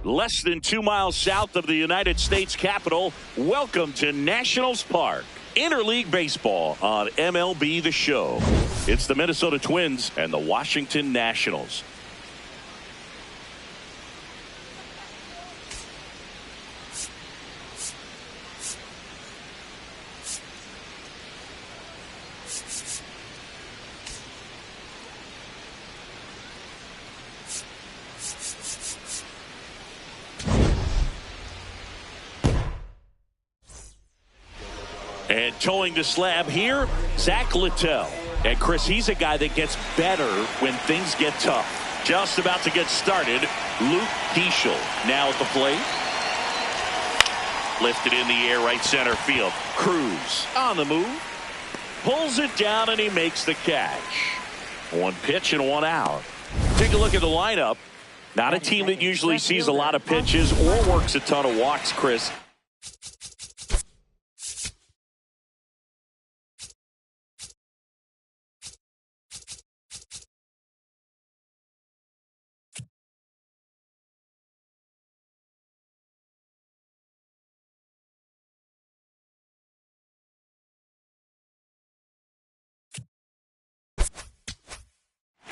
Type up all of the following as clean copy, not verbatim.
Less than 2 miles south of the United States Capitol, welcome to Nationals Park. Interleague Baseball on MLB The Show. It's the Minnesota Twins and the Washington Nationals. And towing the slab here, Zach Littell. And Chris, he's a guy that gets better when things get tough. Just about to get started, Luke Heschel now at the plate. Lifted in the air, right center field. Cruz on the move. Pulls it down and he makes the catch. One pitch and one out. Take a look at the lineup. Not a team that usually sees a lot of pitches or works a ton of walks, Chris.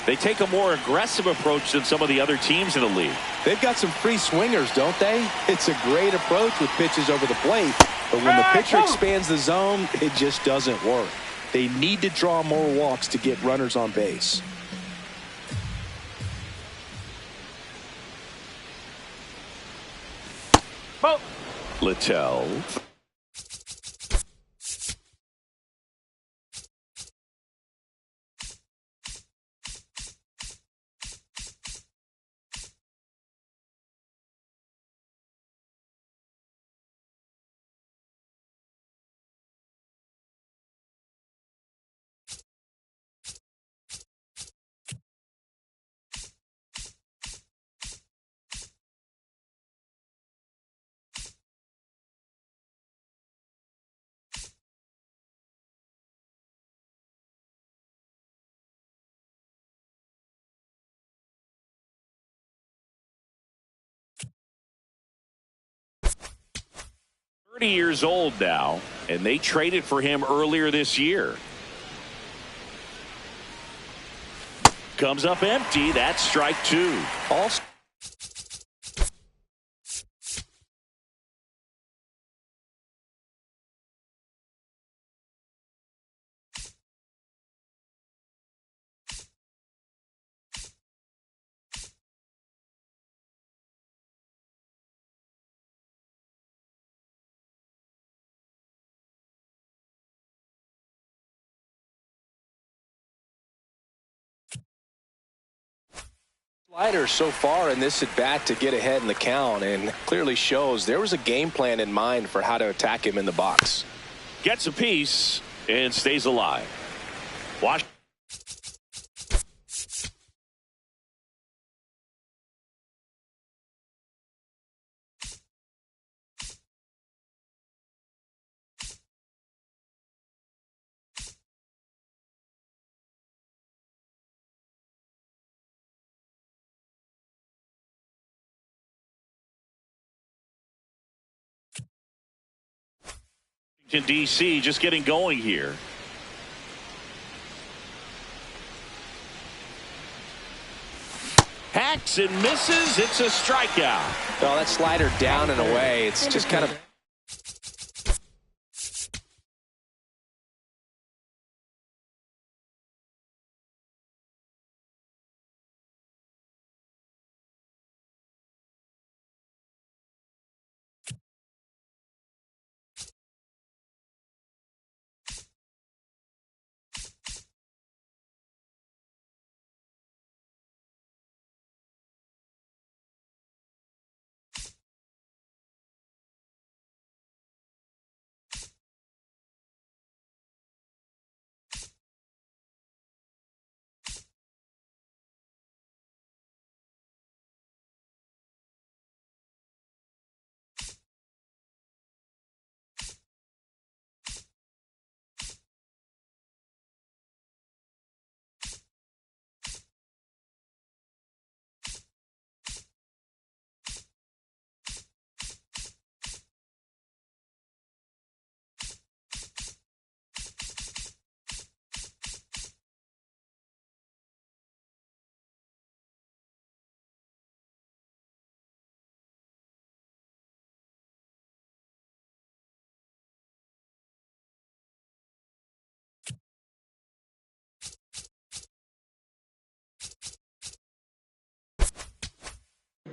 They take a more aggressive approach than some of the other teams in the league. They've got some free swingers, don't they? It's a great approach with pitches over the plate, but when the pitcher expands the zone, it just doesn't work. They need to draw more walks to get runners on base. Littell. Years old now, and they traded for him earlier this year. Comes up empty. That's strike two. Also Slider so far in this at bat to get ahead in the count, and clearly shows there was a game plan in mind for how to attack him in the box. gets a piece and stays alive. Washington In D.C. just getting going here. Hacks and misses. It's a strikeout. Well, that slider down and away. It's just kind of.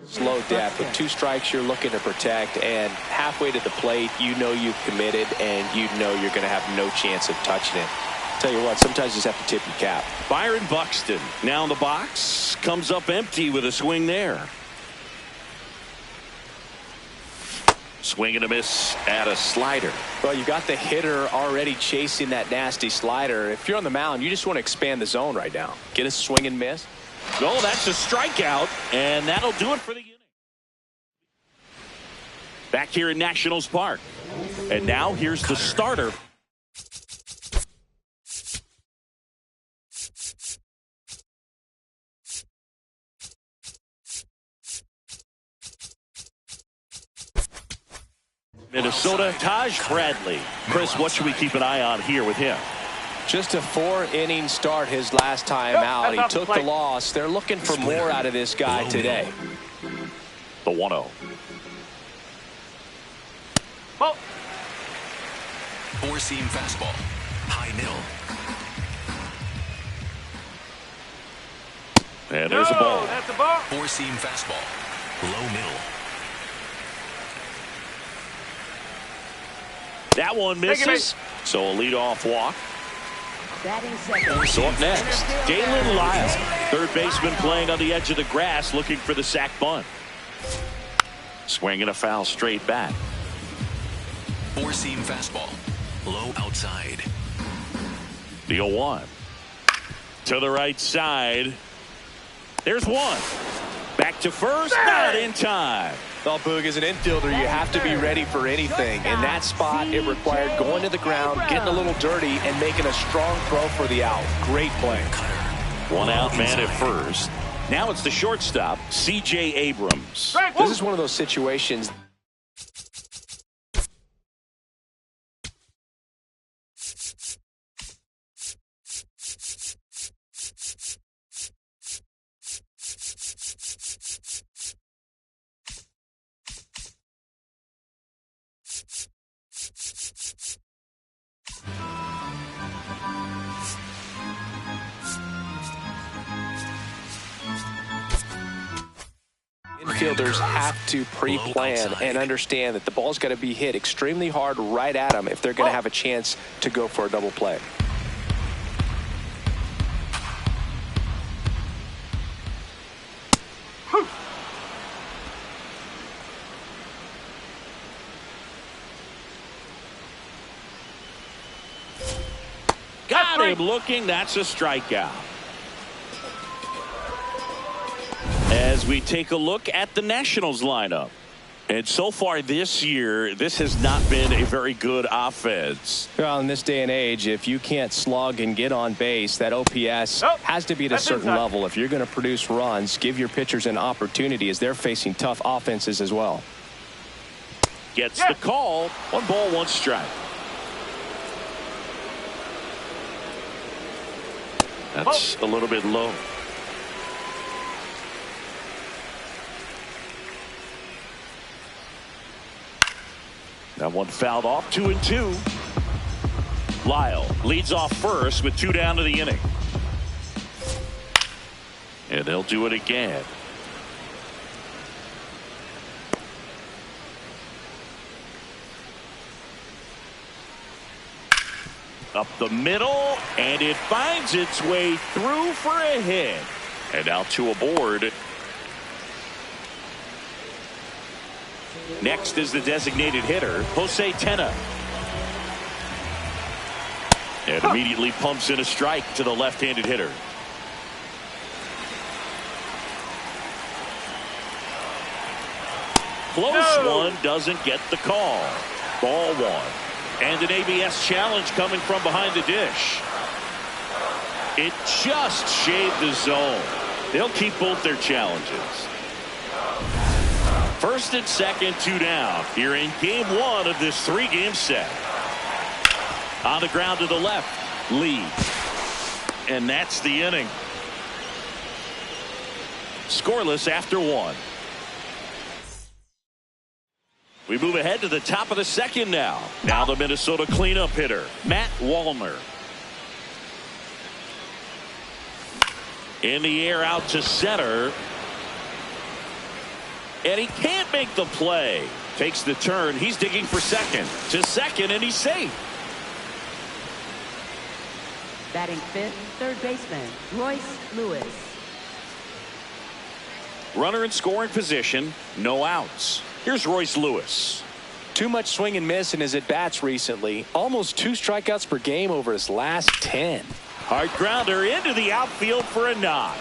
Slow death. With 2 strikes, you're looking to protect, and halfway to the plate, you know you've committed, and you know you're going to have no chance of touching it. Tell you what, sometimes you just have to tip your cap. Byron Buxton now in the box, comes up empty with a swing there. Swing and a miss at a slider. Well, you've got the hitter already chasing that nasty slider. If you're on the mound, you just want to expand the zone right now. Get a swing and miss. Oh, that's a strikeout, and that'll do it for the inning. Back here in Nationals Park. And now here's the starter. Minnesota, Taj Bradley. Chris, what should we keep an eye on here with him? Just a 4-inning start his last time out. He took the loss. They're looking for more out of this guy today. The 1-0. Four-seam fastball. High middle. And there's a ball. That's a ball. Four-seam fastball. Low middle. That one misses. So a leadoff walk. So up next, Dalen Lyle, third baseman playing on the edge of the grass, looking for the sac bunt. Swinging a foul straight back. Four-seam fastball. Low outside. The 0-1. To the right side. There's one. Back to first. Not in time. Well, Boog, as an infielder, you have to be ready for anything. In that spot, it required going to the ground, getting a little dirty, and making a strong throw for the out. Great play. One out man at first. Now it's the shortstop, C.J. Abrams. This is one of those situations. Infielders have to pre-plan and understand that the ball's got to be hit extremely hard right at them if they're going to have a chance to go for a double play. Got him looking. That's a strikeout. As we take a look at the Nationals lineup. And so far this year, this has not been a very good offense. Well, in this day and age, if you can't slug and get on base, that OPS has to be at a certain level. If you're going to produce runs, give your pitchers an opportunity as they're facing tough offenses as well. Gets the call. 1 ball, 1 strike. That's a little bit low. That one fouled off. 2-2. Lyle leads off first with 2 down to the inning. And they'll do it again. Up the middle, and it finds its way through for a hit. And now 2 aboard. Next is the designated hitter, Jose Tena. And immediately pumps in a strike to the left-handed hitter. Close one, doesn't get the call. Ball 1. And an ABS challenge coming from behind the dish. It just shaved the zone. They'll keep both their challenges. First and second, 2 down. Here in game 1 of this 3-game set. On the ground to the left. Lead. And that's the inning. Scoreless after 1. We move ahead to the top of the second now. Now the Minnesota cleanup hitter, Matt Wallner. In the air out to center. And he can't make the play. Takes the turn. He's digging for second. To second, and he's safe. Batting 5th, third baseman, Royce Lewis. Runner in scoring position. No outs. Here's Royce Lewis. Too much swing and miss in his at-bats recently. Almost 2 strikeouts per game over his last 10. Hard grounder into the outfield for a knock.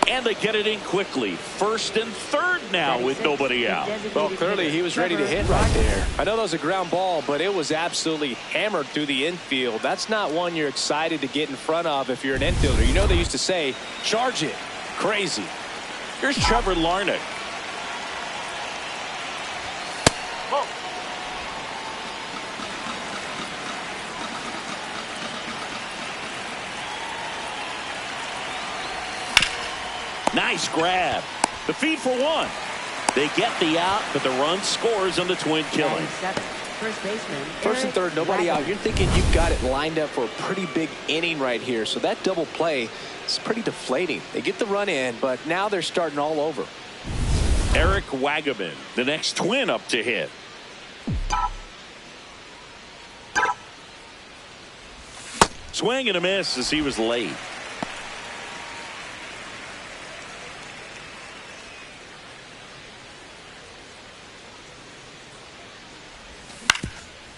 And they get it in quickly. First and third now with nobody out. Well, clearly he was ready to hit right there. I know that was a ground ball, but it was absolutely hammered through the infield. That's not one you're excited to get in front of if you're an infielder. You know they used to say, charge it. Crazy. Here's Trevor Larnach. Nice grab. The feed for 1. They get the out, but the run scores on the twin killing. First baseman. First and third, nobody out. You're thinking you've got it lined up for a pretty big inning right here. So that double play is pretty deflating. They get the run in, but now they're starting all over. Eric Wagaman, the next twin up to hit. Swing and a miss as he was late.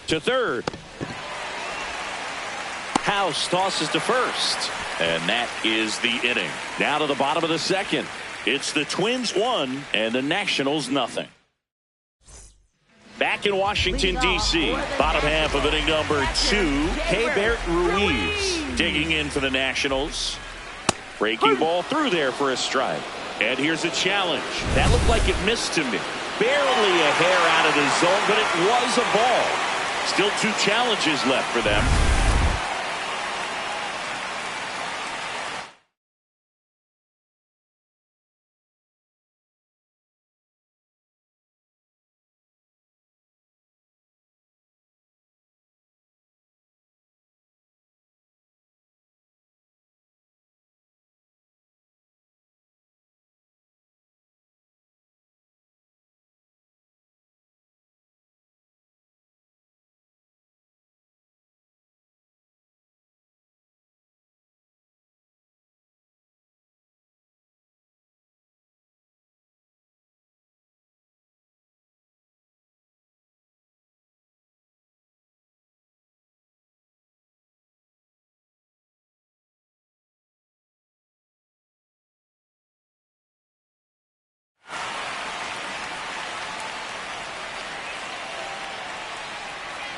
To third. House tosses to first. And that is the inning. Now to the bottom of the second. It's the Twins 1 and the Nationals nothing. Back in Washington, D.C. Bottom half of inning number 2. Keibert Ruiz digging in for the Nationals. Breaking ball through there for a strike. And here's a challenge. That looked like it missed to me. Barely a hair out of the zone, but it was a ball. Still 2 challenges left for them.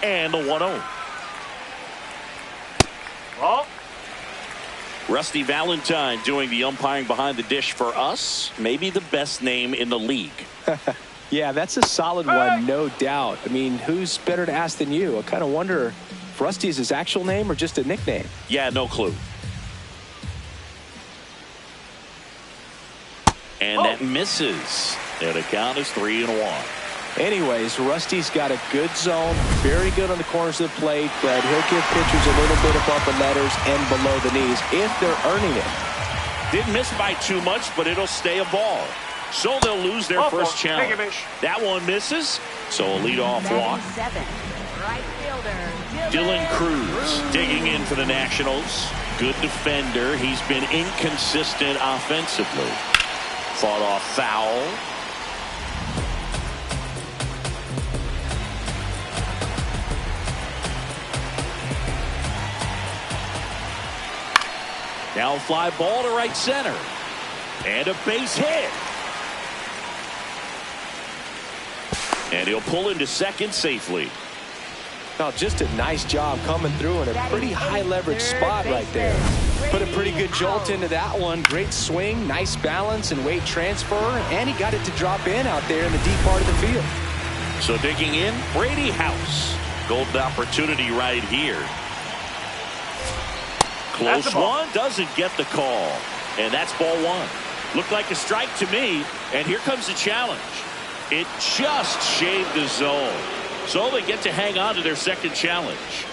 And the 1-0. Rusty Valentine doing the umpiring behind the dish for us. Maybe the best name in the league. Yeah, that's a solid one, no doubt. I mean, who's better to ask than you? I kind of wonder if Rusty is his actual name or just a nickname. Yeah, no clue. And that misses. And the count is 3-1. Anyways, Rusty's got a good zone, very good on the corners of the plate, but he'll give pitchers a little bit above the letters and below the knees if they're earning it. Didn't miss by too much, but it'll stay a ball. So they'll lose their first challenge. That one misses, so a leadoff walk. Right fielder, Dylan Cruz digging in for the Nationals. Good defender. He's been inconsistent offensively. Fought off foul. Now fly ball to right center. And a base hit. And he'll pull into second safely. Now, just a nice job coming through in a pretty high leverage spot right there. Put a pretty good jolt into that one. Great swing, nice balance and weight transfer, and he got it to drop in out there in the deep part of the field. So digging in, Brady House. Golden opportunity right here. Close one, doesn't get the call. And that's ball one. Looked like a strike to me, and here comes the challenge. It just shaved the zone. So they get to hang on to their second challenge.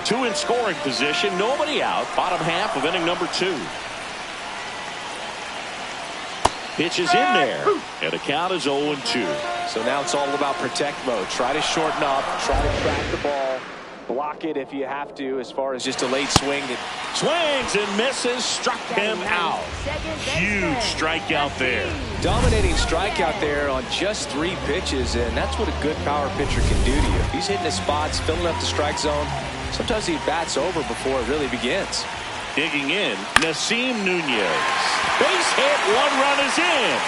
2 in scoring position, nobody out. Bottom half of inning number 2. Pitch is in there, and the count is 0-2. So now it's all about protect mode. Try to shorten up, try to track the ball, block it if you have to as far as just a late swing. Swings and misses, struck him out. Huge strikeout there. Dominating strikeout there on just 3 pitches, and that's what a good power pitcher can do to you. If he's hitting his spots, filling up the strike zone, sometimes he bats over before it really begins. Digging in, Nasim Nunez. Base hit, 1 run is in.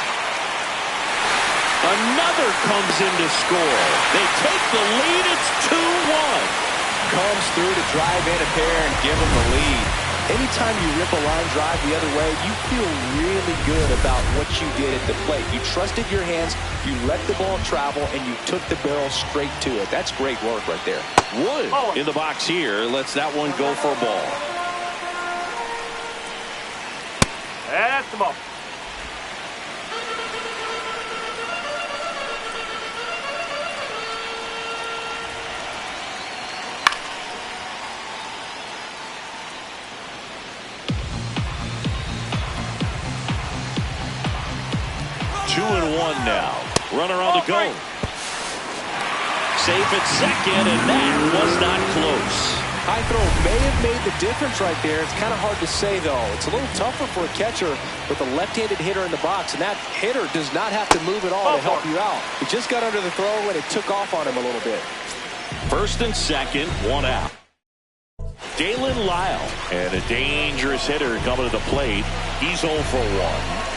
Another comes in to score. They take the lead, it's 2-1. Comes through to drive in a pair and give him the lead. Anytime you rip a line drive the other way, you feel really good about what you did at the plate. You trusted your hands, you let the ball travel, and you took the barrel straight to it. That's great work right there. Wood in the box here lets that one go for a ball. That's the ball. Two and one now. Runner on the go. Safe at second, and that was not close. High throw may have made the difference right there. It's kind of hard to say, though. It's a little tougher for a catcher with a left-handed hitter in the box, and that hitter does not have to move at all to help you out. He just got under the throw, and it took off on him a little bit. First and second, 1 out. Dalen Lyle, and a dangerous hitter coming to the plate. He's 0 for 1.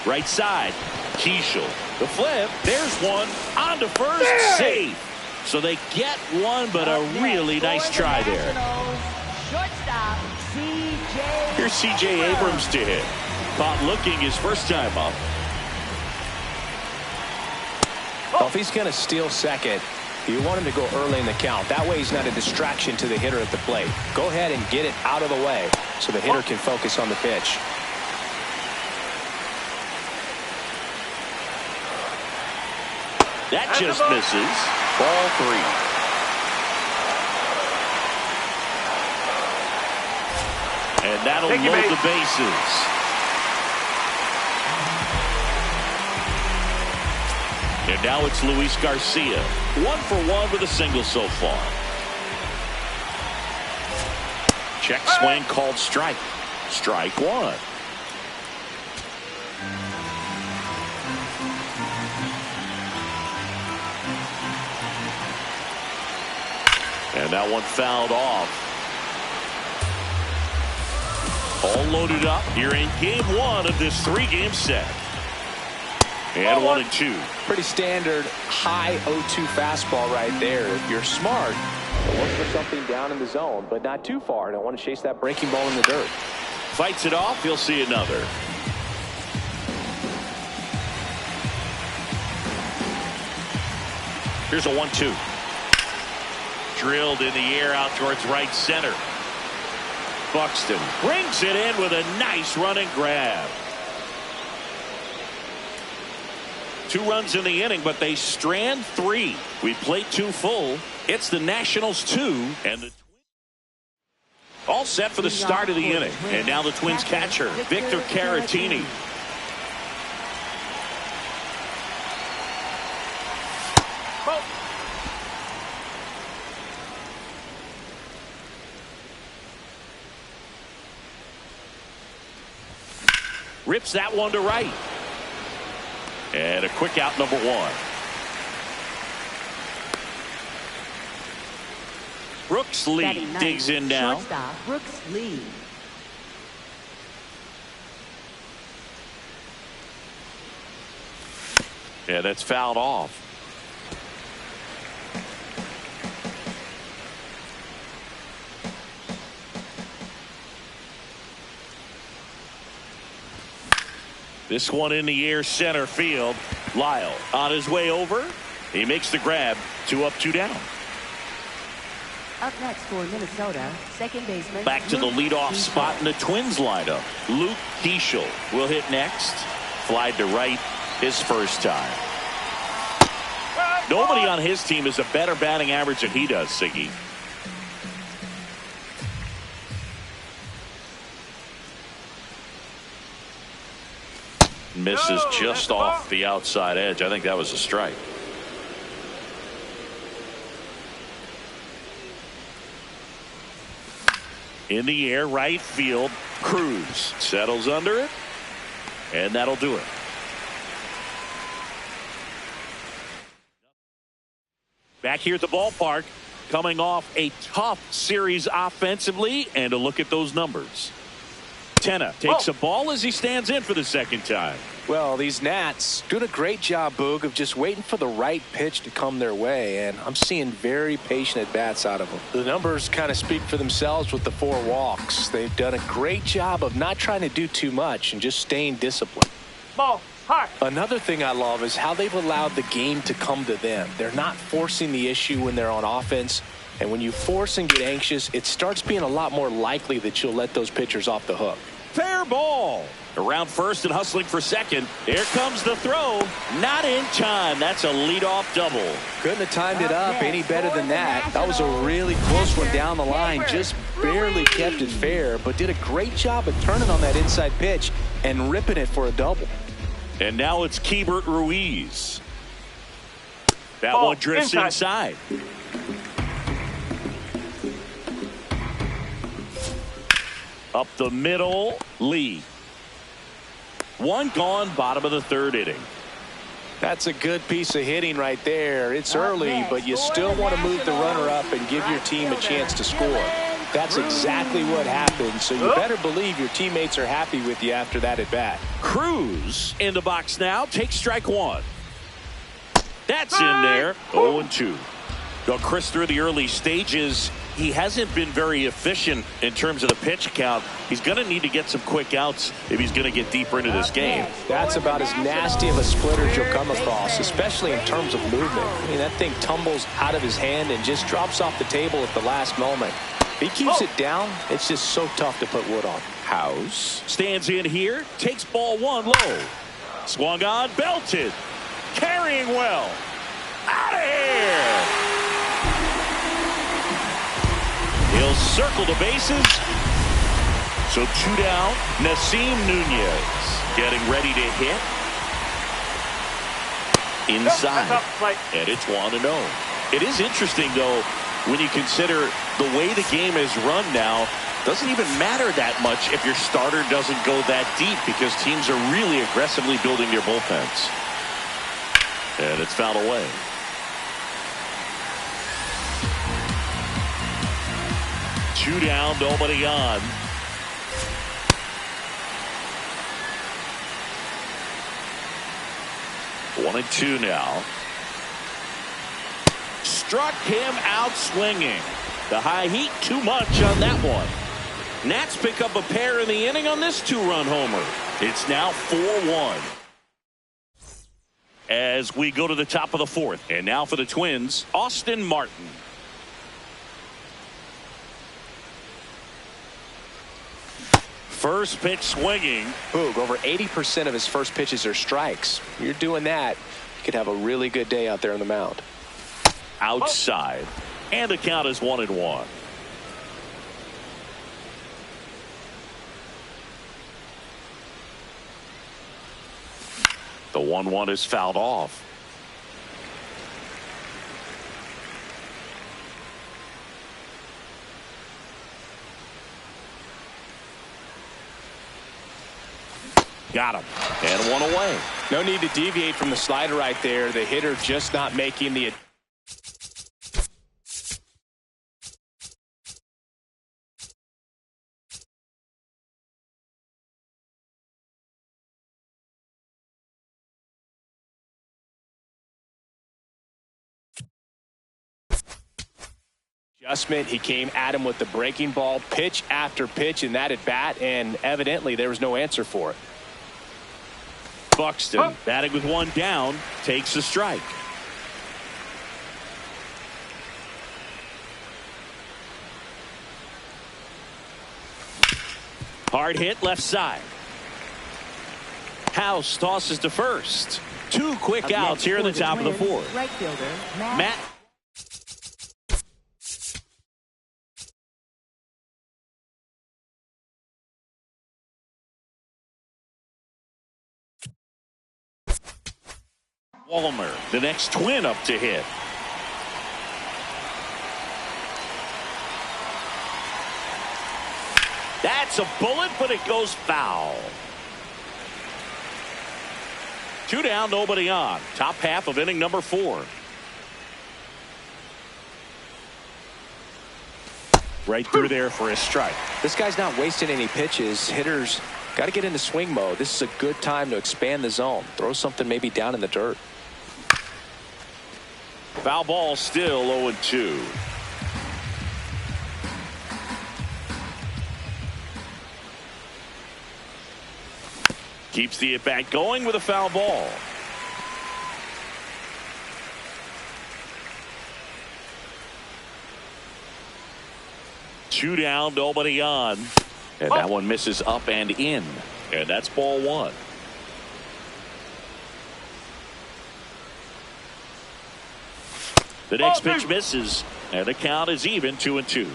Right side, Keishel. The flip, there's one, on to first, safe. So they get one, but a really nice try there. Shortstop, C.J. Here's C.J. Abrams to hit. Caught looking his first time up. Well, if he's going to steal second, you want him to go early in the count. That way he's not a distraction to the hitter at the plate. Go ahead and get it out of the way so the hitter can focus on the pitch. That just misses. Ball 3. And that'll load the bases. And now it's Luis Garcia. 1 for 1 with a single so far. Check swing called strike. Strike 1. And that one fouled off. All loaded up here in game 1 of this 3-game set. And 1-2. Pretty standard high 0-2 fastball right there. If you're smart, look for something down in the zone, but not too far. Don't want to chase that breaking ball in the dirt. Fights it off. He'll see another. Here's a 1-2. Drilled in the air out towards right center. Buxton brings it in with a nice running grab. 2 runs in the inning, but they strand 3. We played 2 full. It's the Nationals 2 and the all set for the start of the inning. And now the Twins catcher, Victor Caratini. Rips that one to right. And a quick out, number 1. Brooks Lee digs in now. Shortstop Brooks Lee. Yeah, that's fouled off. This one in the air, center field. Lyle on his way over. He makes the grab. 2 up, 2 down. Up next for Minnesota, second baseman. Back to the leadoff spot in the Twins lineup. Luke Keeschel will hit next. Flied to right his first time. Nobody on his team has a better batting average than he does, Siggy. Misses just off the outside edge. I think that was a strike. In the air, right field. Cruz settles under it, and that'll do it. Back here at the ballpark, coming off a tough series offensively, and a look at those numbers. Tenna takes a ball as he stands in for the second time. Well, these Nats doing a great job, Boog, of just waiting for the right pitch to come their way, and I'm seeing very patient at-bats out of them. The numbers kind of speak for themselves with the 4 walks. They've done a great job of not trying to do too much and just staying disciplined. Ball. High. Another thing I love is how they've allowed the game to come to them. They're not forcing the issue when they're on offense, and when you force and get anxious, it starts being a lot more likely that you'll let those pitchers off the hook. Fair ball. Around first and hustling for second. Here comes the throw. Not in time. That's a leadoff double. Couldn't have timed it up any better than that. That was a really close one down the line. Just barely kept it fair, but did a great job of turning on that inside pitch and ripping it for a double. And now it's Keibert Ruiz. That one drifts inside. Up the middle, Lee. One gone, bottom of the 3rd inning. That's a good piece of hitting right there. It's early, but you still want to move the runner up and give your team a chance to score. That's exactly what happened, so you better believe your teammates are happy with you after that at bat. Cruz in the box now, takes strike 1. That's in there. 0-2. Though Chris, through the early stages, he hasn't been very efficient in terms of the pitch count. He's going to need to get some quick outs if he's going to get deeper into this game. That's about as nasty of a splitter as you'll come across, especially in terms of movement. I mean, that thing tumbles out of his hand and just drops off the table at the last moment. If he keeps it down, it's just so tough to put wood on. House stands in here, takes ball 1 low. Swung on, belted. Carrying well. Out of here. He'll circle the bases. So 2 down. Nasim Nunez getting ready to hit. Inside. And it's 1-0. It is interesting, though, when you consider the way the game is run now. Doesn't even matter that much if your starter doesn't go that deep, because teams are really aggressively building their bullpens. And it's fouled away. Two down, nobody on. One and two now. Struck him out swinging. The high heat, too much on that one. Nats pick up a pair in the inning on this two-run homer. It's now 4-1. As we go to the top of the fourth. And now for the Twins, Austin Martin. First pitch swinging. Boog, over 80% of his first pitches are strikes. You're doing that, you could have a really good day out there on the mound. Outside. And the count is 1-1. The 1-1 is fouled off. Got him. And one away. No need to deviate from the slider right there. The hitter just not making the adjustment. He came at him with the breaking ball, pitch after pitch in that at bat, and evidently there was no answer for it. Buxton batting with one down, takes a strike. Hard hit left side. House tosses to first. Two quick outs here in the top of the fourth. Right fielder, Matt. Walmer, the next Twin up to hit. That's a bullet, but it goes foul. Two down, nobody on. Top half of inning number 4. Right through there for a strike. This guy's not wasting any pitches. Hitters got to get into swing mode. This is a good time to expand the zone. Throw something maybe down in the dirt. Foul ball, still 0-2. Keeps the at-bat going with a foul ball. Two down, nobody on. And that one misses up and in. And that's ball 1. The next pitch misses. And the count is even 2-2.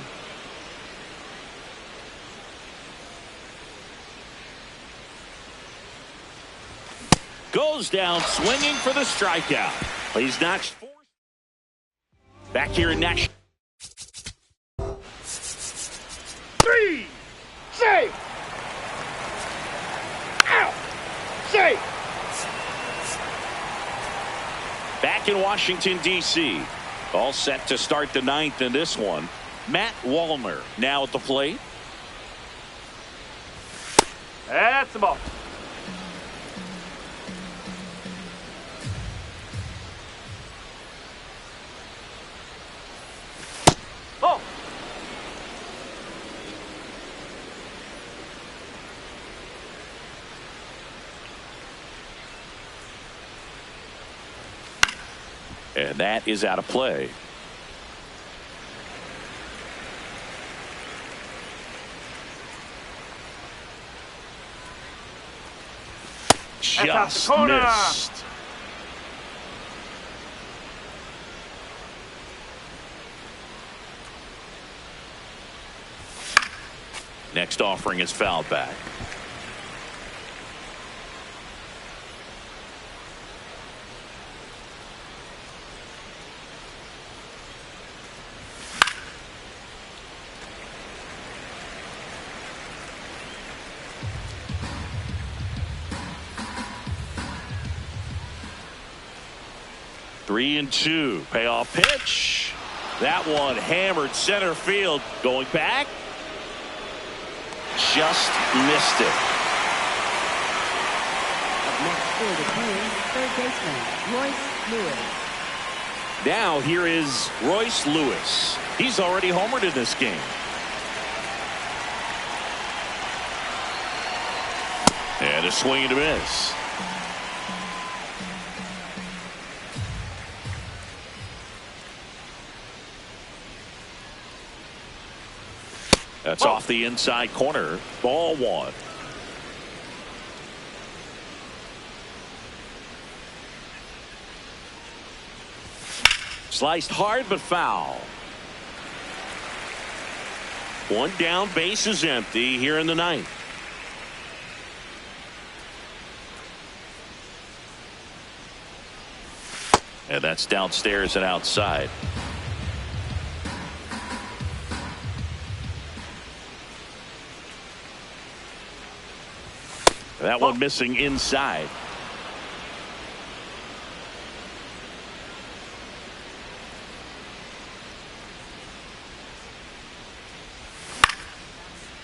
Goes down swinging for the strikeout. He's not forced. Back here in National. 3. Safe. Out. Safe. Back in Washington, D.C. All set to start the 9th in this one. Matt Walmer now at the plate. That's the ball. Oh. And that is out of play. Just missed. Next offering is fouled back. Three and 2. Payoff pitch. That one hammered center field. Going back. Just missed it. Up next for the Twins, third baseman, Royce Lewis. Now here is Royce Lewis. He's already homered in this game. And a swing and a miss. That's off the inside corner. Ball one. Sliced hard but foul. One down, base is empty here in the ninth. And that's downstairs and outside. That one missing inside.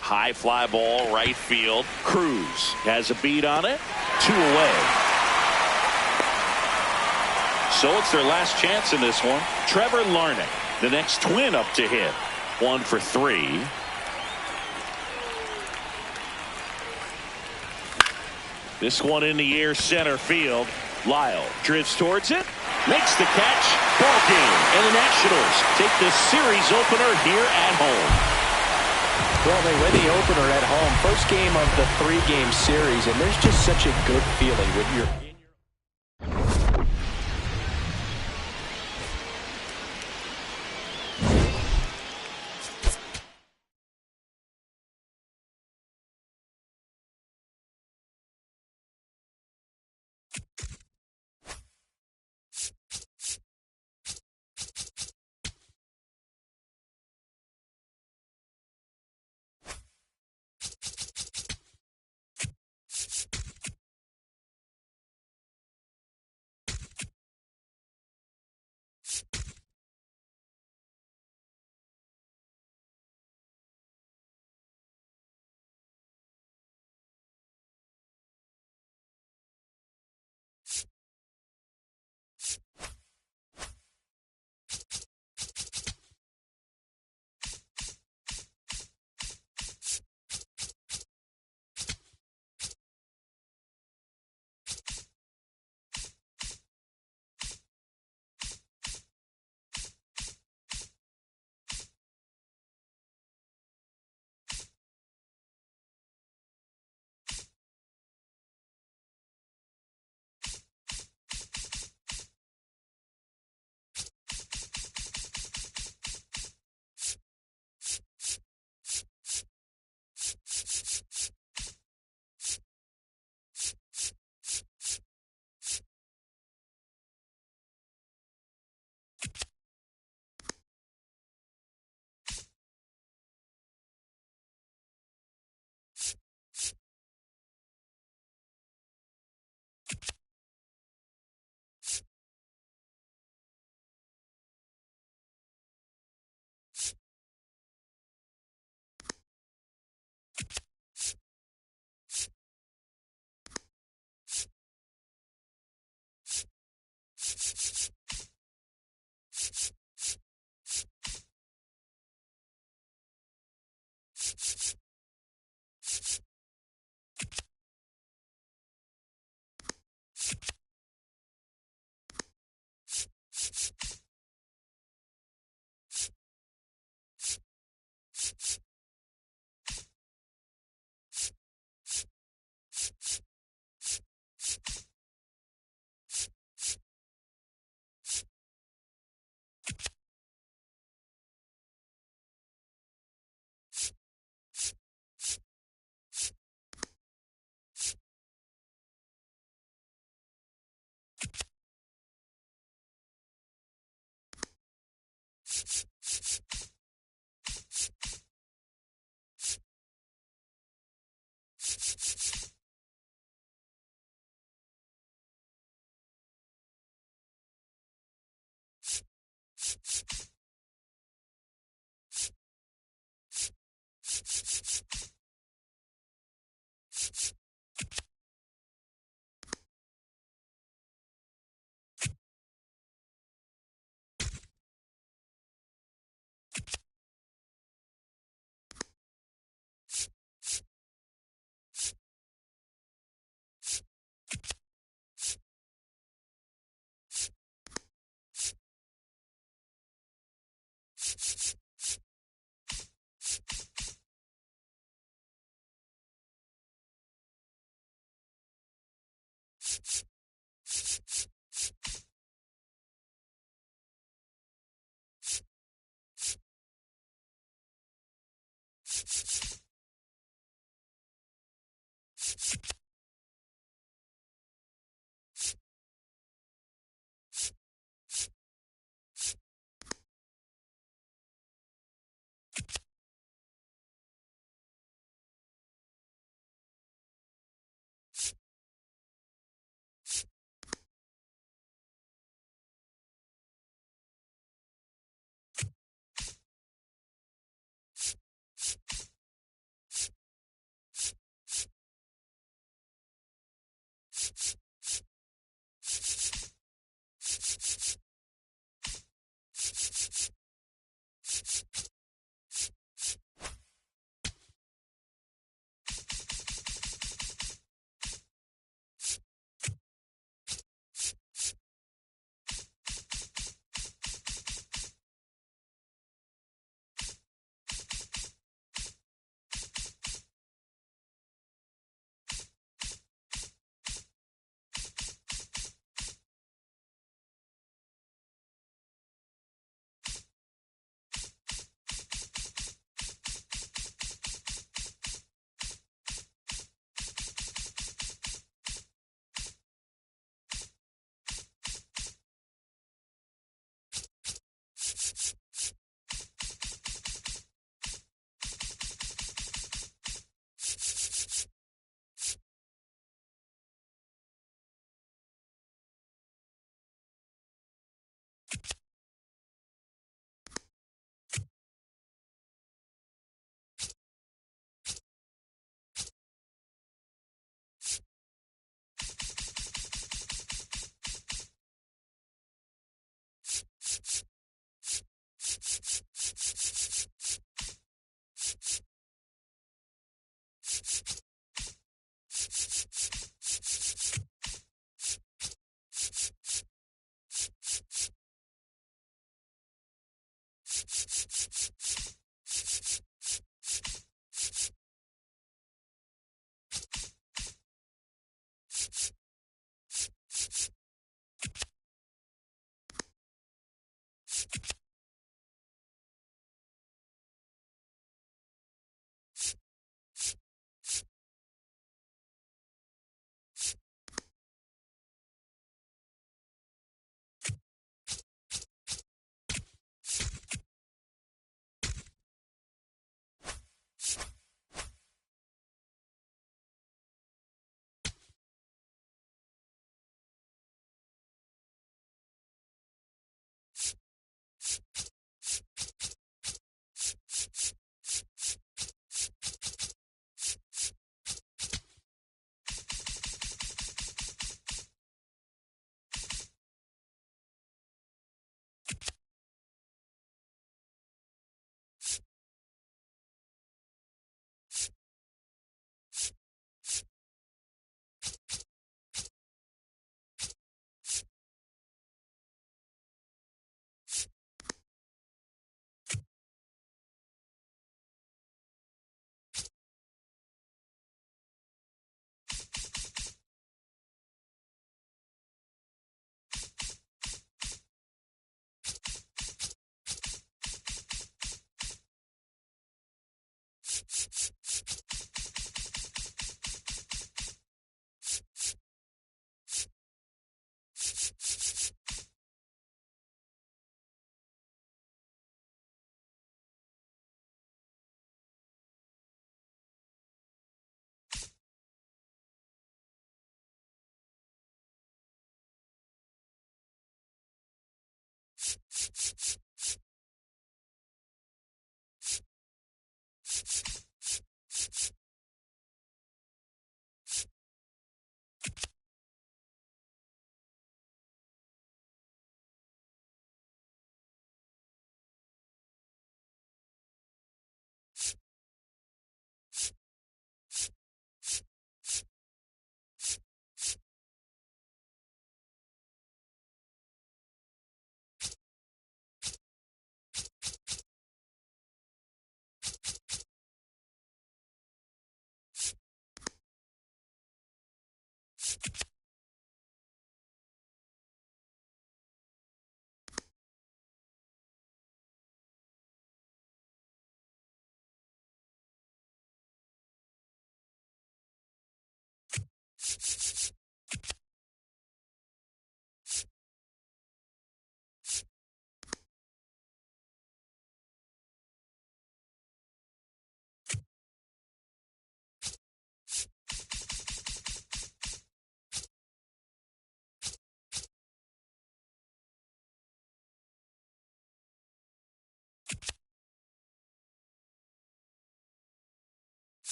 High fly ball, right field. Cruz has a beat on it. 2 away. So it's their last chance in this one. Trevor Larnach, the next twin up to hit. 1 for 3. This one in the air, center field. Lyle drifts towards it, makes the catch. Ball game, and the Nationals take the series opener here at home. Well, they win the opener at home. First game of the 3-game series, and there's just such a good feeling when you're in your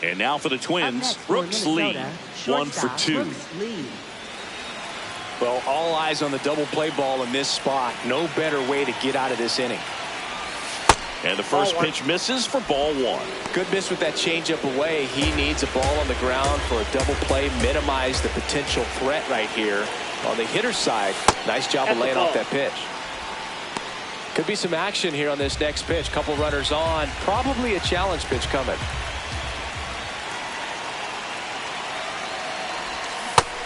And now for the Up Twins, next for Brooks Lee, Minnesota, 1 for shortstop 2. Brooks Lee. Well, all eyes on the double play ball in this spot. No better way to get out of this inning. And the first pitch misses for ball 1. Good miss with that changeup away. He needs a ball on the ground for a double play. Minimize the potential threat right here. On the hitter's side, nice job of laying off that pitch. Could be some action here on this next pitch. Couple runners on. Probably a challenge pitch coming.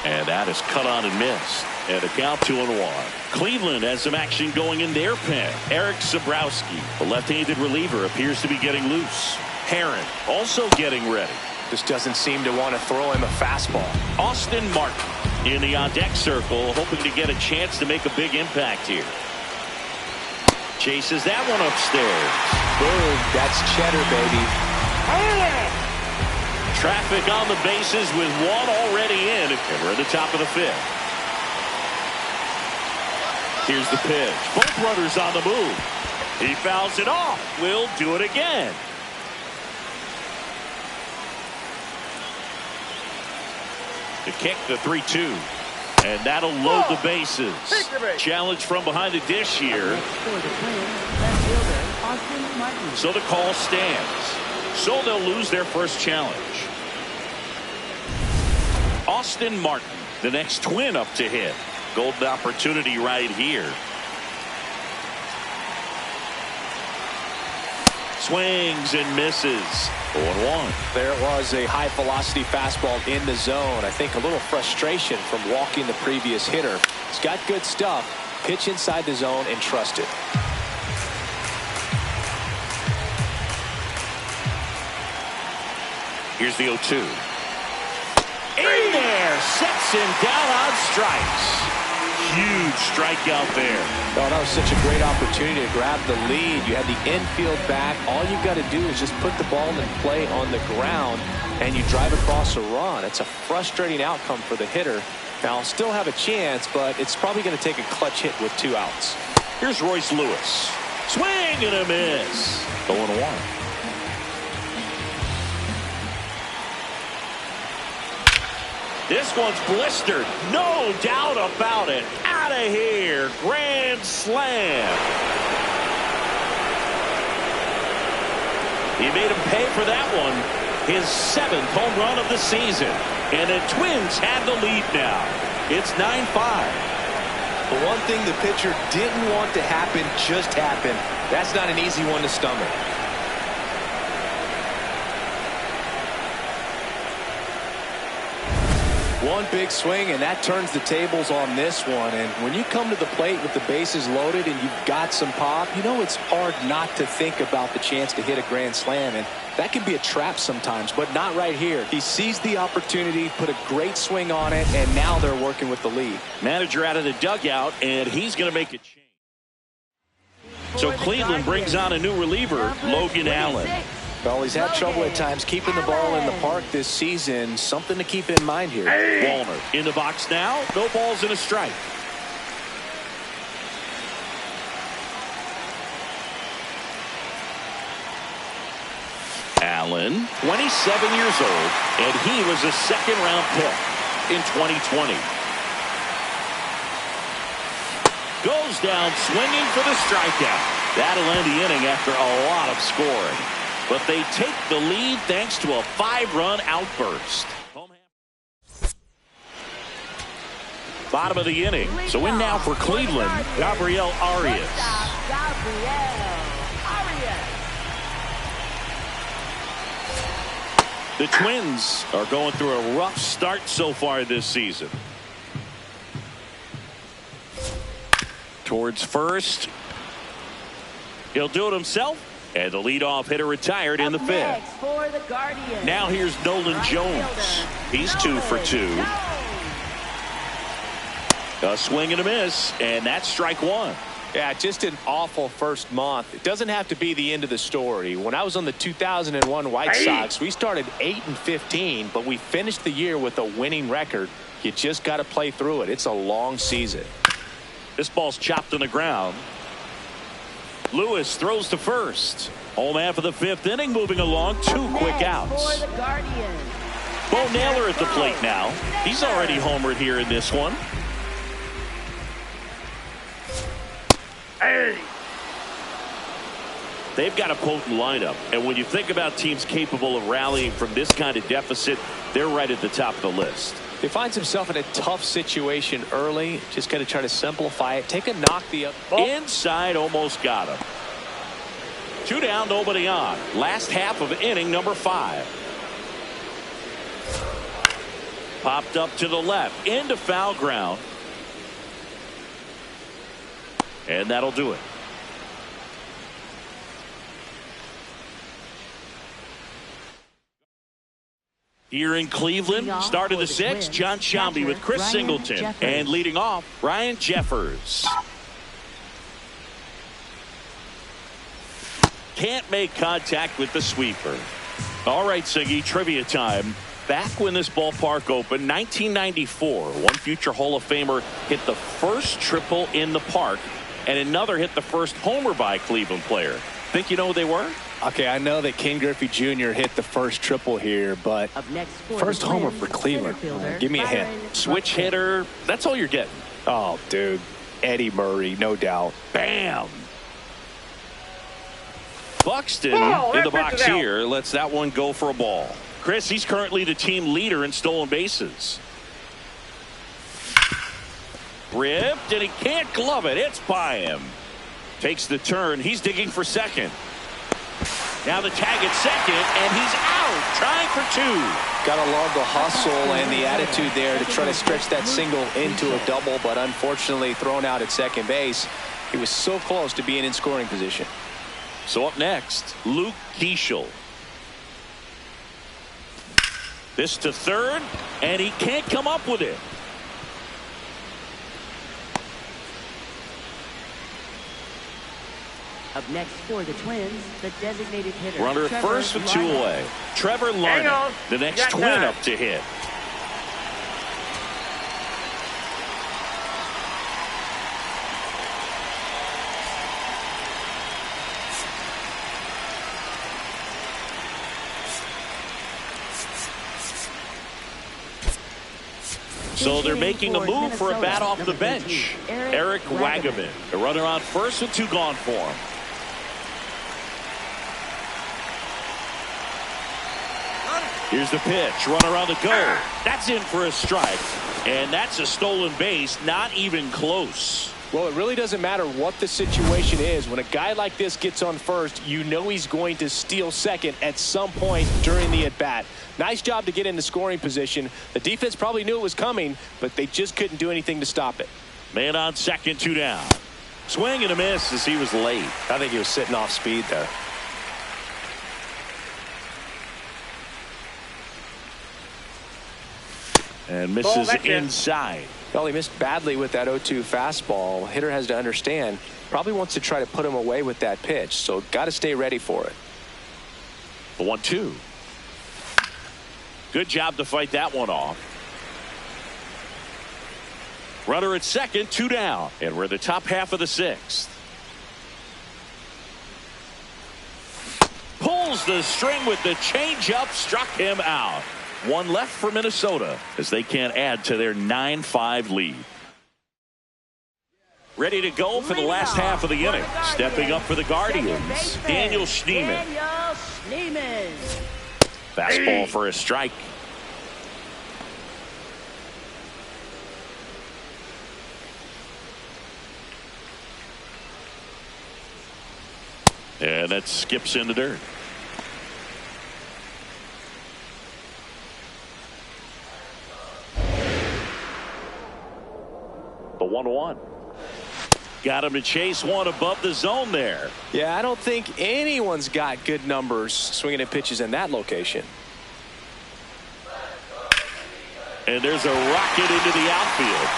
And that is cut on and missed. And a count 2-1. Cleveland has some action going in their pen. Eric Sabrowski, the left-handed reliever, appears to be getting loose. Herron also getting ready. Just doesn't seem to want to throw him a fastball. Austin Martin in the on-deck circle, hoping to get a chance to make a big impact here. Chases that one upstairs. Boom, that's cheddar, baby. Traffic on the bases with one already in. And we're at the top of the 5th. Here's the pitch. Both runners on the move. He fouls it off. We'll do it again. The kick, the 3-2. And that'll load the bases. Challenge from behind the dish here. For the Twins, left fielder Austin Martin. So the call stands. So they'll lose their first challenge. Austin Martin, the next Twin up to hit. Golden opportunity right here. Swings and misses. 0-1. There was a high velocity fastball in the zone. I think a little frustration from walking the previous hitter. He's got good stuff. Pitch inside the zone and trust it. Here's the 0-2. In there, sets him down on strikes. Huge strikeout there. Oh, that was such a great opportunity to grab the lead. You had the infield back. All you got to do is just put the ball in play on the ground, and you drive across a run. It's a frustrating outcome for the hitter. Now, I'll still have a chance, but it's probably going to take a clutch hit with 2 outs. Here's Royce Lewis. Swing and a miss. 0-1. This one's blistered. No doubt about it. Out of here. Grand slam. He made him pay for that one. His 7th home run of the season. And the Twins have the lead now. It's 9-5. The one thing the pitcher didn't want to happen just happened. That's not an easy one to stomach. One big swing, and that turns the tables on this one. And when you come to the plate with the bases loaded and you've got some pop, you know it's hard not to think about the chance to hit a grand slam. And that can be a trap sometimes, but not right here. He seized the opportunity, put a great swing on it, and now they're working with the lead. Manager out of the dugout, and he's going to make a change. So Cleveland brings on a new reliever, Logan Allen. Well, he's had trouble at times keeping the ball in the park this season. Something to keep in mind here. Wallner in the box now. No balls and a strike. Allen, 27 years old, and he was a second-round pick in 2020. Goes down swinging for the strikeout. That'll end the inning after a lot of scoring. But they take the lead thanks to a 5-run outburst. Bottom of the inning. So in now for Cleveland, Gabriel Arias. The Twins are going through a rough start so far this season. Towards first. He'll do it himself. And the leadoff hitter retired in the 5th. Now here's Nolan Jones. He's 2 for 2. A swing and a miss, and that's strike 1. Yeah, just an awful first month. It doesn't have to be the end of the story. When I was on the 2001 White Sox, we started 8-15, but we finished the year with a winning record. You just got to play through it. It's a long season. This ball's chopped on the ground. Lewis throws to first. Home half of the fifth inning, moving along. Two quick outs. For the Guardians. Bo Naylor at the plate now. He's already homered here in this one. Hey. They've got a potent lineup, and when you think about teams capable of rallying from this kind of deficit, they're right at the top of the list. He finds himself in a tough situation early. Just got to try to simplify it. Take a knock the up. Inside, almost got him. 2 down, nobody on. Last half of inning number 5. Popped up to the left, into foul ground. And that'll do it. Here in Cleveland, start of the 6th, John Shambi with Chris Singleton. And leading off, Ryan Jeffers. Can't make contact with the sweeper. All right, Siggy, trivia time. Back when this ballpark opened, 1994, one future Hall of Famer hit the first triple in the park, and another hit the first homer by a Cleveland player. Think you know who they were? Okay, I know that Ken Griffey Jr. hit the first triple here, but first homer for Cleveland. Give me a hint. Switch hitter. That's all you're getting. Oh, dude. Eddie Murray, no doubt. Bam. Buxton in the box here lets that one go for a ball. Chris, he's currently the team leader in stolen bases. Ripped, and he can't glove it. It's by him. Takes the turn. He's digging for second. Now the tag at second, and he's out, trying for 2. Got to love the hustle and the attitude there to try to stretch that single into a double, but unfortunately thrown out at second base. He was so close to being in scoring position. So up next, Luke Keeschel. This to third, and he can't come up with it. Up next for the Twins, the designated hitter. Runner at first with 2 away. Trevor Larned, the next Twin up to hit. So they're making a move for a bat off the bench. Eric Wagaman, the runner on first with 2 gone for him. Here's the pitch. Runner on the go. That's in for a strike. And that's a stolen base. Not even close. Well, it really doesn't matter what the situation is. When a guy like this gets on first, you know he's going to steal second at some point during the at-bat. Nice job to get into scoring position. The defense probably knew it was coming, but they just couldn't do anything to stop it. Man on second, 2 down. Swing and a miss as he was late. I think he was sitting off speed there. And misses inside. Well, he missed badly with that 0-2 fastball. Hitter has to understand, probably wants to try to put him away with that pitch, so got to stay ready for it. The 1-2. Good job to fight that one off. Runner at second, 2 down, and we're in the top half of the 6th. Pulls the string with the changeup, struck him out. 1 left for Minnesota as they can't add to their 9-5 lead. Ready to go for the last half of the inning. Stepping up for the Guardians, Daniel Schneemann. Fastball for a strike. And that skips in the dirt. The 1-1. Got him to chase one above the zone there. Yeah, I don't think anyone's got good numbers swinging at pitches in that location. And there's a rocket into the outfield.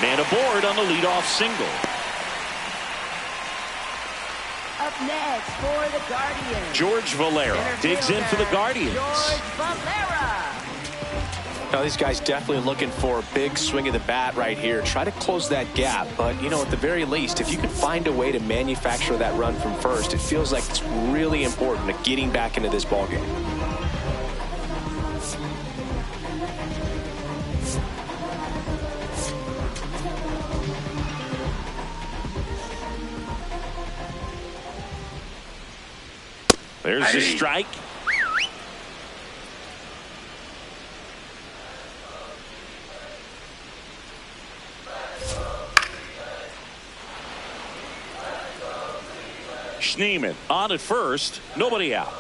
Man aboard on the leadoff single. Up next for the Guardians, George Valera digs in for the Guardians. George Valera. Now, these guys definitely looking for a big swing of the bat right here. Try to close that gap. But, you know, at the very least, if you could find a way to manufacture that run from first, it feels like it's really important to getting back into this ballgame. There's a strike. Schneemann on at first, nobody out.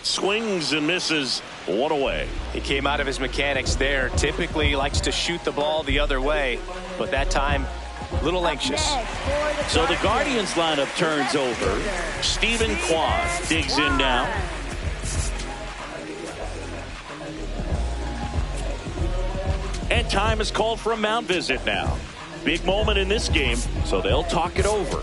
Swings and misses, one away. He came out of his mechanics there. Typically he likes to shoot the ball the other way, but that time a little anxious. So the Guardians lineup turns over. Stephen Kwan digs in now. And time is called for a mound visit now. Big moment in this game, so they'll talk it over.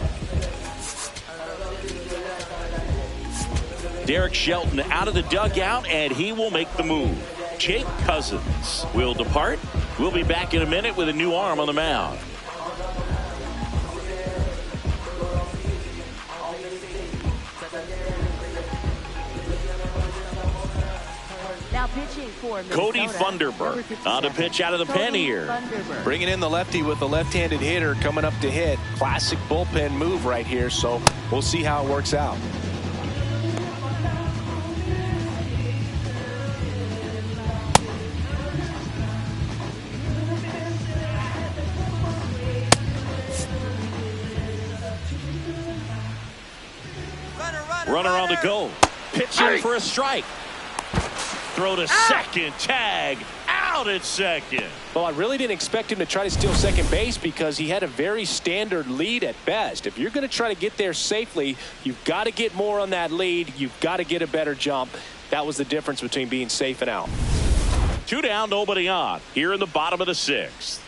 Derek Shelton out of the dugout, and he will make the move. Jake Cousins will depart. We'll be back in a minute with a new arm on the mound. Now pitching for Minnesota, Cody Funderburk on a pitch out of the pen here. Bringing in the lefty with the left-handed hitter coming up to hit. Classic bullpen move right here, so we'll see how it works out. Runner on the go. Pitching for a strike. Throw to second. Tag out at second. Well, I really didn't expect him to try to steal second base because he had a very standard lead at best. If you're going to try to get there safely, you've got to get more on that lead. You've got to get a better jump. That was the difference between being safe and out. 2 down, nobody on. Here in the bottom of the 6th.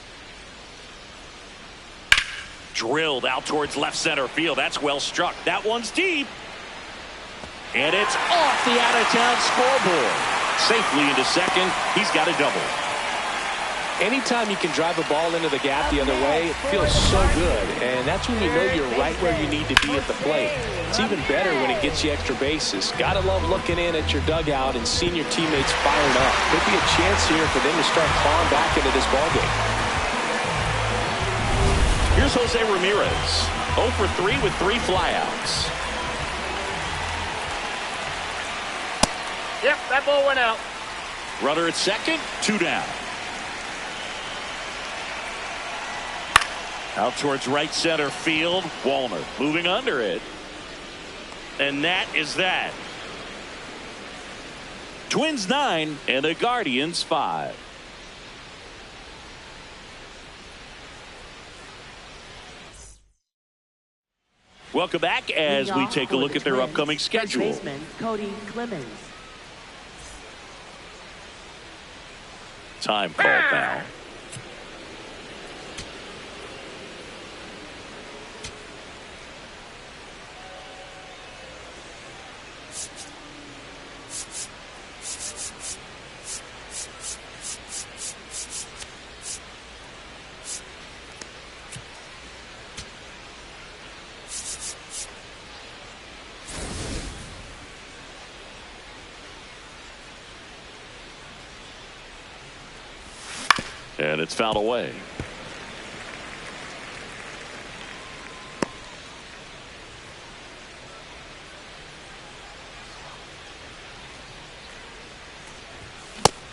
Drilled out towards left center field. That's well struck. That one's deep. And it's off the out-of-town scoreboard. Safely into second. He's got a double. Anytime you can drive a ball into the gap the other way, it feels so good. And that's when you know you're right where you need to be at the plate. It's even better when it gets you extra bases. Gotta love looking in at your dugout and seeing your teammates firing up. Could be a chance here for them to start clawing back into this ballgame. Here's Jose Ramirez. 0 for 3 with 3 flyouts. Yep, that ball went out. Runner at second, 2 down. Out towards right center field. Wallner moving under it. And that is that. Twins 9 and the Guardians 5. Welcome back as we take a look at their upcoming schedule. Baseman Cody Clemens. Time called now. And it's fouled away.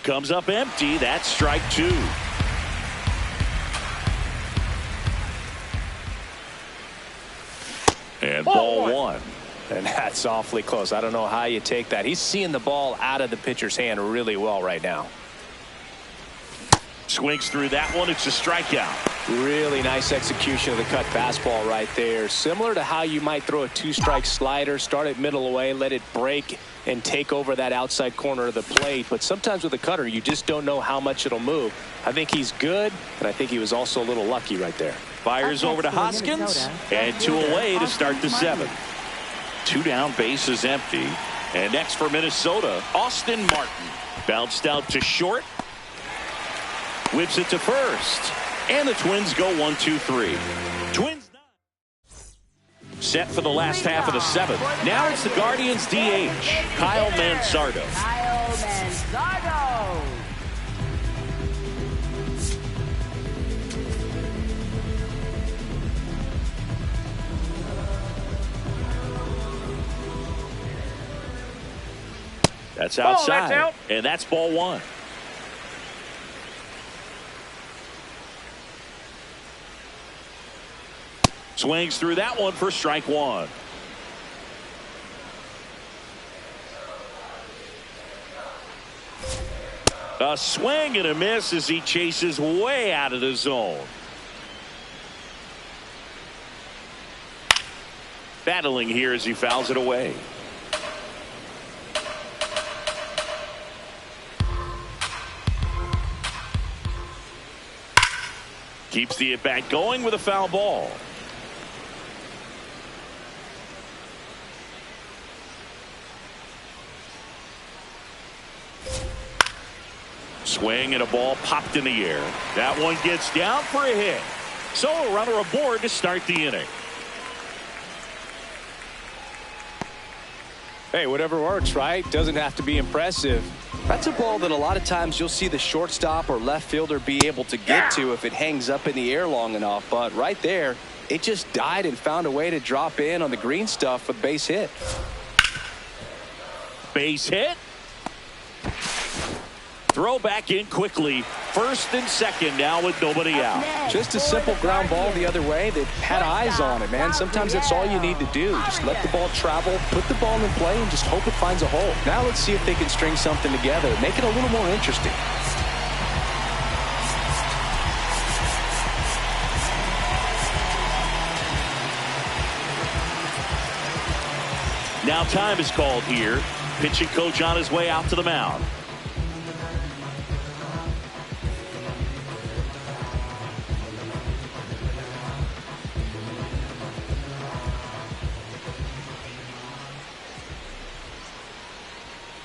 Comes up empty. That's strike 2. And ball 1. And that's awfully close. I don't know how you take that. He's seeing the ball out of the pitcher's hand really well right now. Swings through that one. It's a strikeout. Really nice execution of the cut fastball right there. Similar to how you might throw a 2-strike slider, start it middle away, let it break and take over that outside corner of the plate. But sometimes with a cutter, you just don't know how much it'll move. I think he's good, and I think he was also a little lucky right there. Fires over to Hoskins, and 2 away to start the 7th. 2 down, base is empty. And next for Minnesota, Austin Martin. Bounced out to short. Whips it to first. And the Twins go 1-2-3. Twins set for the last half of the seventh. Now it's the Guardians DH, Kyle Manzardo. Kyle Manzardo. That's outside. That's out. And that's ball one. Swings through that one for strike one. A swing and a miss as he chases way out of the zone. Battling here as he fouls it away. Keeps the at-bat going with a foul ball. Swing and a ball popped in the air. That one gets down for a hit. So a runner aboard to start the inning. Hey, whatever works, right? Doesn't have to be impressive. That's a ball that a lot of times you'll see the shortstop or left fielder be able to get to if it hangs up in the air long enough. But right there, it just died and found a way to drop in on the green stuff with base hit. Base hit. Throw back in quickly. First and second now with nobody out. Just a simple ground ball the other way that had eyes on it, man. Sometimes that's all you need to do. Just let the ball travel, put the ball in play, and just hope it finds a hole. Now let's see if they can string something together, make it a little more interesting. Now time is called here. Pitching coach on his way out to the mound.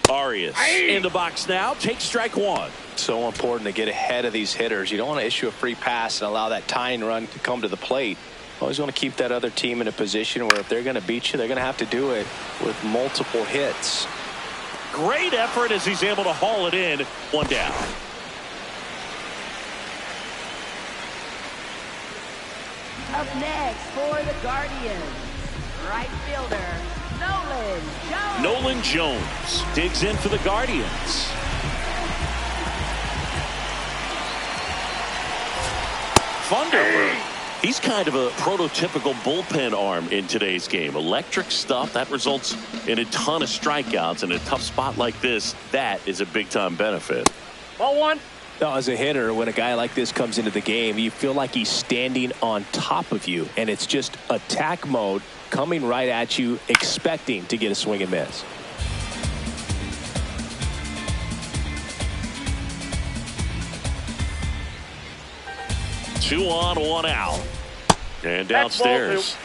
Arias in the box now. Takes strike one. So important to get ahead of these hitters. You don't want to issue a free pass and allow that tying run to come to the plate. Always want to keep that other team in a position where if they're going to beat you, they're going to have to do it with multiple hits. Great effort as he's able to haul it in. One down. Up next for the Guardians, right fielder Nolan Jones digs in for the Guardians. Thunderbird. He's kind of a prototypical bullpen arm in today's game. Electric stuff that results in a ton of strikeouts in a tough spot like this. That is a big time benefit. Ball one. Now, as a hitter, when a guy like this comes into the game, you feel like he's standing on top of you, and it's just attack mode coming right at you, expecting to get a swing and miss. Two on, one out. And downstairs.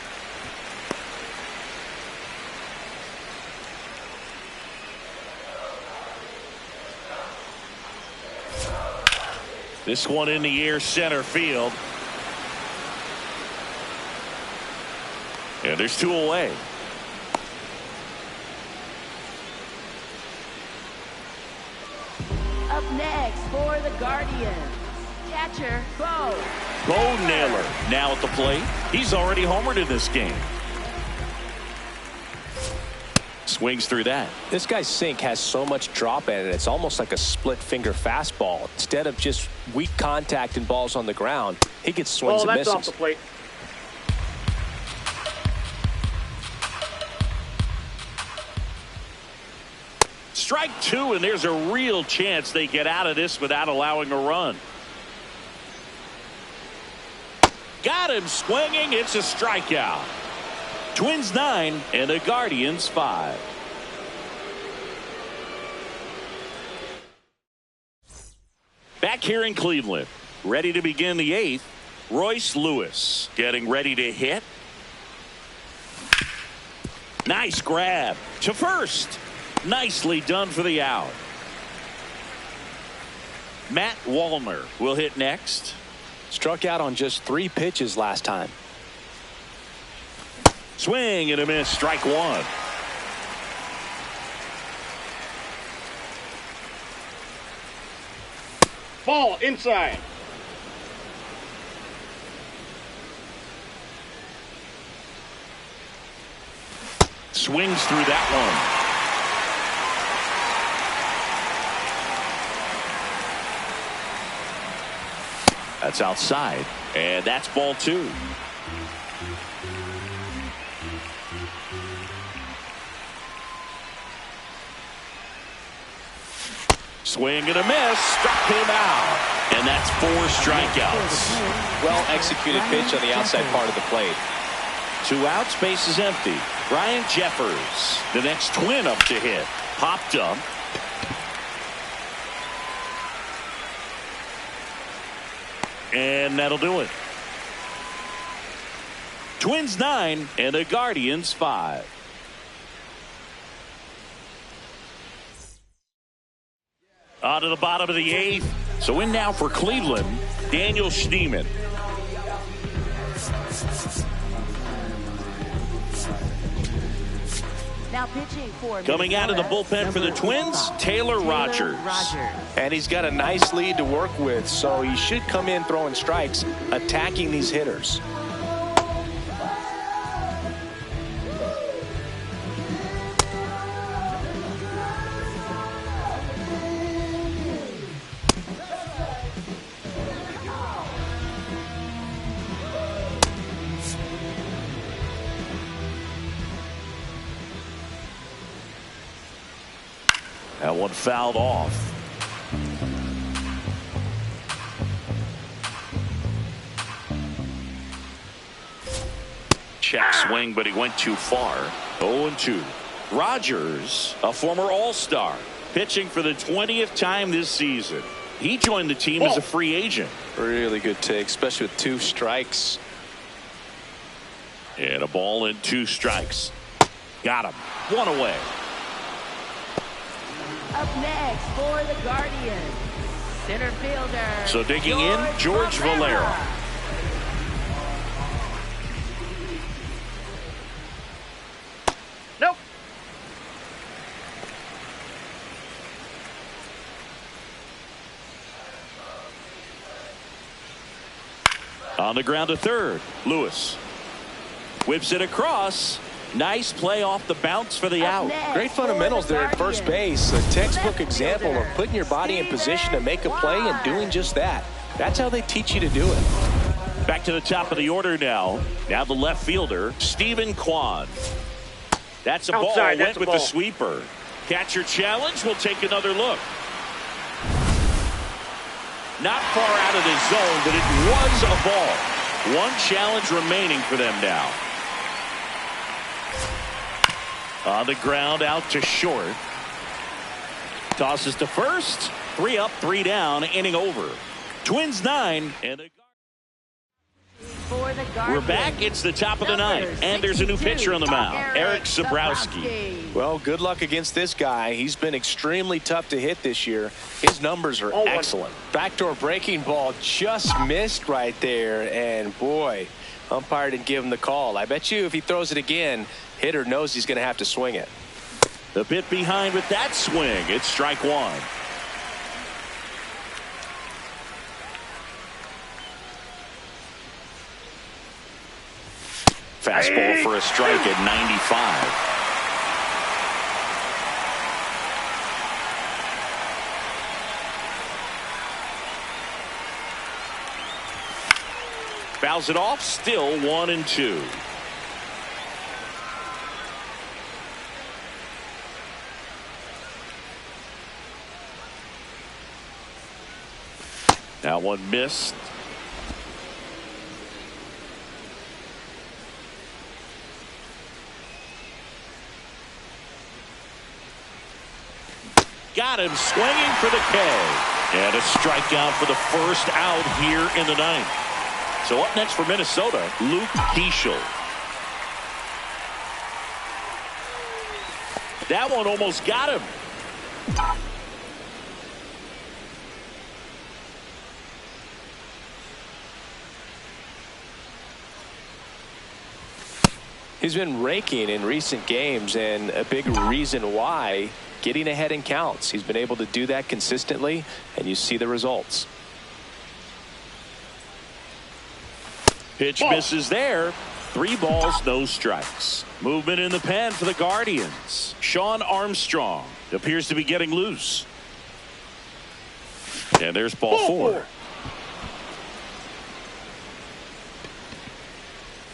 This one in the air, center field. And there's two away. Up next for the Guardians, catcher Bo. Bo Naylor now at the plate. He's already homered in this game. Swings through that. This guy's sink has so much drop in it. It's almost like a split finger fastball. Instead of just weak contact and balls on the ground, he gets swings and misses. That's off the plate. Strike two, and there's a real chance they get out of this without allowing a run. Got him swinging. It's a strikeout. Twins 9 and the Guardians 5. Back here in Cleveland, ready to begin the 8th. Royce Lewis getting ready to hit. Nice grab to first. Nicely done for the out. Matt Wallner will hit next. Struck out on just 3 pitches last time. Swing and a miss. Strike one. Ball inside. Swings through that one. That's outside, and that's ball 2. Swing and a miss. Struck him out. And that's 4 strikeouts. Well executed pitch on the outside part of the plate. 2 outs, base is empty. Ryan Jeffers, the next Twin up to hit. Popped up. And that'll do it. Twins 9 and the Guardians 5. On to the bottom of the 8th. So in now for Cleveland, Daniel Schneemann. Now pitching for Coming out of the bullpen for the Twins, Taylor Rogers. And he's got a nice lead to work with, so he should come in throwing strikes, attacking these hitters. That one fouled off. Check swing, but he went too far. 0-2. Rogers, a former All-Star, pitching for the 20th time this season. He joined the team as a free agent. Really good take, especially with 2 strikes. And a ball and 2 strikes. Got him. 1 away. Up next for the Guardians, center fielder. So digging in, George Valera. Nope. On the ground to third. Lewis whips it across. Nice play off the bounce for the out. Great fundamentals there at first base. A textbook example of putting your body in position to make a play and doing just that. That's how they teach you to do it. Back to the top of the order now. Now the left fielder, Stephen Kwan. That's a ball. Outside, Went that's a with ball. the sweeper. Catcher challenge. We'll take another look. Not far out of the zone, but it was a ball. 1 challenge remaining for them now. On the ground, out to short. Tosses to first. 3 up, 3 down, inning over. Twins 9 and the For the We're Guardians, back. It's the top of the number 9th, and there's a new 62, pitcher on the mound, Eric Sabrowski. Well, good luck against this guy. He's been extremely tough to hit this year. His numbers are excellent. Backdoor breaking ball just missed right there, and boy, umpire didn't give him the call. I bet you if he throws it again, hitter knows he's going to have to swing it. The bit behind with that swing. It's strike 1. Fastball for a strike at 95. Fouls it off. Still 1-2. That one missed. Got him swinging for the K. And a strikeout for the first out here in the 9th. So up next for Minnesota, Luke Keeschel. That one almost got him. He's been raking in recent games, and a big reason why, getting ahead in counts. He's been able to do that consistently, and you see the results. Pitch misses there. 3 balls, no strikes. Movement in the pen for the Guardians. Sean Armstrong appears to be getting loose. And there's ball 4.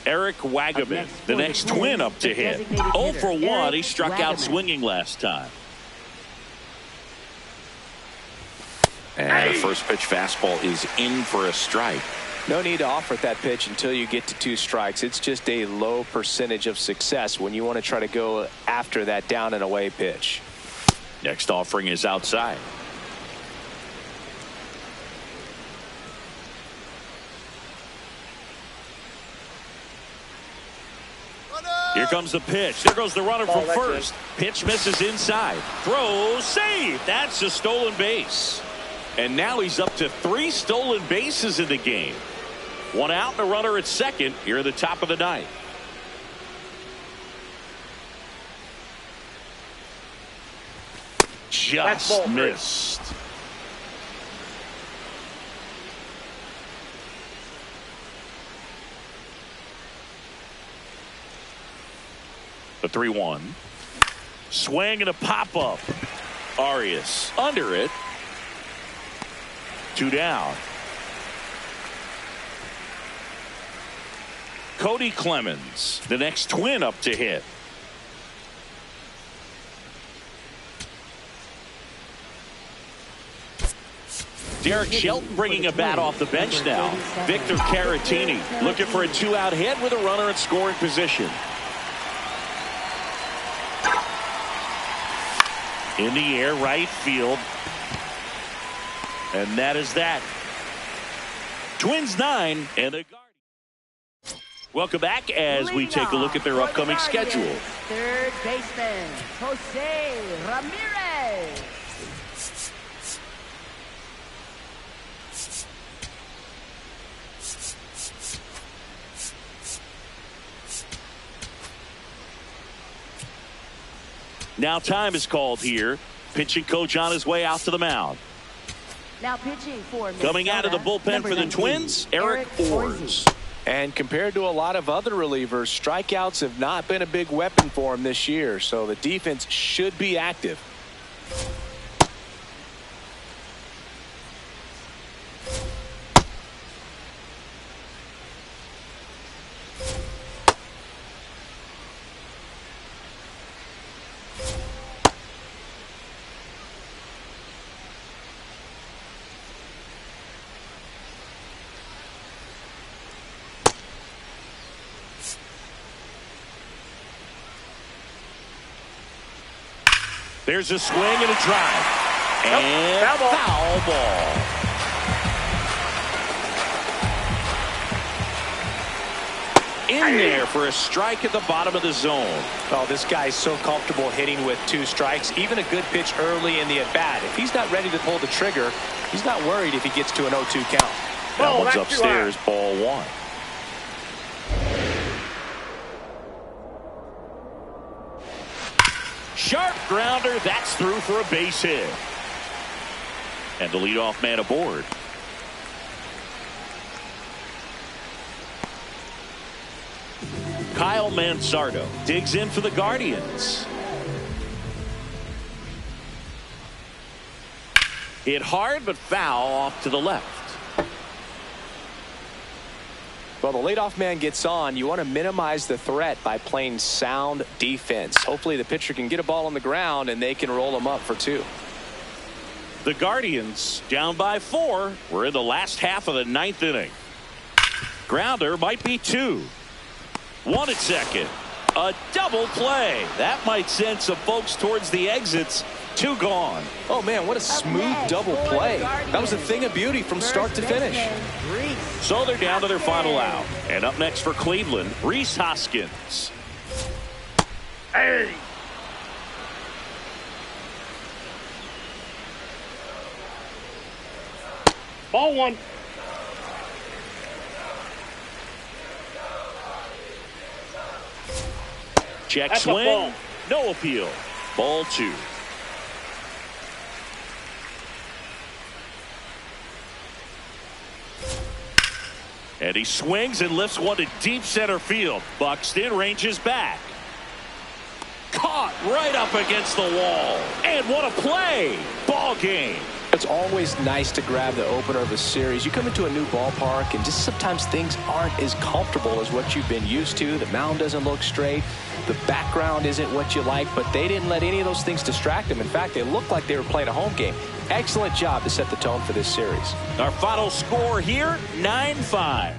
Eric Wagaman, the next twin up to hit. 0 for 1. He struck out swinging last time. And the first pitch fastball is in for a strike. No need to offer that pitch until you get to 2 strikes. It's just a low percentage of success when you want to try to go after that down and away pitch. Next offering is outside. Here comes the pitch. There goes the runner from first. Pitch misses inside. Throw, save. That's a stolen base. And now he's up to 3 stolen bases in the game. 1 out and a runner at second here at the top of the 9th. Just missed. The 3-1. Swing and a pop-up. Arias under it. 2 down. Cody Clemens, the next twin up to hit. Derek Shelton bringing a bat off the bench now. Victor Caratini looking for a 2-out hit with a runner in scoring position. In the air, right field. And that is that. Twins 9 and the Guardians. Welcome back as we take a look at their upcoming schedule. Third baseman, Jose Ramirez. Now time is called here. Pitching coach on his way out to the mound. Now pitching for coming out of the bullpen for the Twins, Eric Orz. And compared to a lot of other relievers, strikeouts have not been a big weapon for him this year, so the defense should be active. There's a swing and a drive. And foul ball. In there for a strike at the bottom of the zone. Oh, this guy's so comfortable hitting with 2 strikes. Even a good pitch early in the at-bat. If he's not ready to pull the trigger, he's not worried if he gets to an 0-2 count. That one's upstairs, ball 1. Sharp grounder, that's through for a base hit. And the leadoff man aboard. Kyle Mansardo digs in for the Guardians. Hit hard but foul off to the left. Well, the leadoff man gets on. You want to minimize the threat by playing sound defense. Hopefully the pitcher can get a ball on the ground and they can roll him up for 2. The Guardians down by 4. We're in the last half of the 9th inning. Grounder might be 2. 1 at second. A double play. That might send some folks towards the exits. 2 gone. Oh, man, what a smooth double play. That was a thing of beauty from start to finish. So they're down to their final out. And up next for Cleveland, Rhys Hoskins. Hey. Ball one. Check That's a swing. ball. No appeal. Ball 2. And he swings and lifts one to deep center field. Buxton ranges back. Caught right up against the wall. And what a play. Ball game. It's always nice to grab the opener of a series. You come into a new ballpark and just sometimes things aren't as comfortable as what you've been used to. The mound doesn't look straight. The background isn't what you like, but they didn't let any of those things distract them. In fact, they looked like they were playing a home game. Excellent job to set the tone for this series. Our final score here, 9-5.